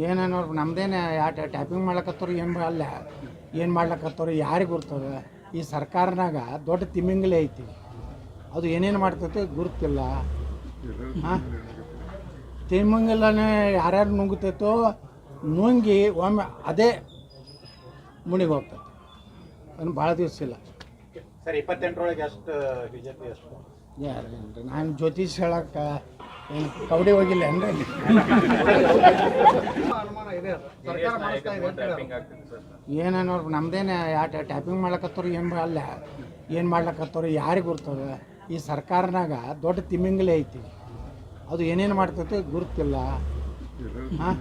ಏನೇನೋ ನಮ್ದೇನೆ ಟ್ಯಾಪಿಂಗ್ ಮಾಡ್ಲಕತ್ತವ್ರು ಏನು ಮಾಡ್ಲಕತ್ತವ್ರು ಯಾರಿಗೆ ಗುರ್ತದ. ಈ ಸರ್ಕಾರನಾಗ ದೊಡ್ಡ ತಿಮಿಂಗಲೇ ಐತಿ, ಅದು ಏನೇನು ಮಾಡ್ತೈತೆ ಗುರುತಿಲ್ಲ. ಹಾಂ, ತಿಮಿಂಗಲನೇ ಯಾರ್ಯಾರು ನುಂಗ್ತೈತೋ ನುಂಗಿ ಒಮ್ಮೆ ಅದೇ ಮುಣಿಗೆ ಹೋಗ್ತೈತೆ. ಅದನ್ನು ಭಾಳ ದಿವಸ ಇಲ್ಲ ಸರ್. 28ರೊಳಗೆ ಎಷ್ಟು ಬಿಜೆಪಿ ಎಷ್ಟು? ಯಾರೇನ್ರಿ, ನಾನು ಜ್ಯೋತಿಷ್ ಹೇಳಕ್ಕೆ ಏನು ಕವಡಿ ಹೋಗಿಲ್ಲ ಏನ್ರಿ. ಏನೇನೋ ನಮ್ದೇನೆ ಟ್ಯಾಪಿಂಗ್ ಮಾಡ್ಲಕತ್ತವ್ರು ಏನು ಮಾಡ್ಲಕತ್ತವ್ರು ಯಾರಿಗೆ ಗುರ್ತದ. ಈ ಸರ್ಕಾರನಾಗ ದೊಡ್ಡ ತಿಮಿಂಗಲೇ ಐತಿ, ಅದು ಏನೇನು ಮಾಡ್ತೈತೆ ಗುರುತಿಲ್ಲ. ಹಾಂ,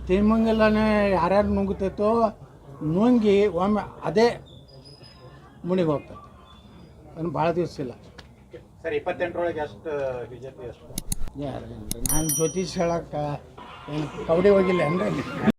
ತಿಮಿಂಗಲನೇ ಯಾರ್ಯಾರು ನುಂಗ್ತೈತೋ ನುಂಗಿ ಒಮ್ಮೆ ಅದೇ ಮುಣಿಗೆ ಹೋಗ್ತೈತೆ. ಅದನ್ನು ಭಾಳ ದಿವಸ ಇಲ್ಲ ಸರ್. 28ರೊಳಗೆ ಎಷ್ಟು ಬಿಜೆಪಿ ಎಷ್ಟು? ಯಾರೇನ್ರಿ, ನಾನು ಜ್ಯೋತಿಷ್ ಹೇಳಕ್ಕೆ ಏನು ಕವಡಿ ಹೋಗಿಲ್ಲ ಏನ್ರಿ.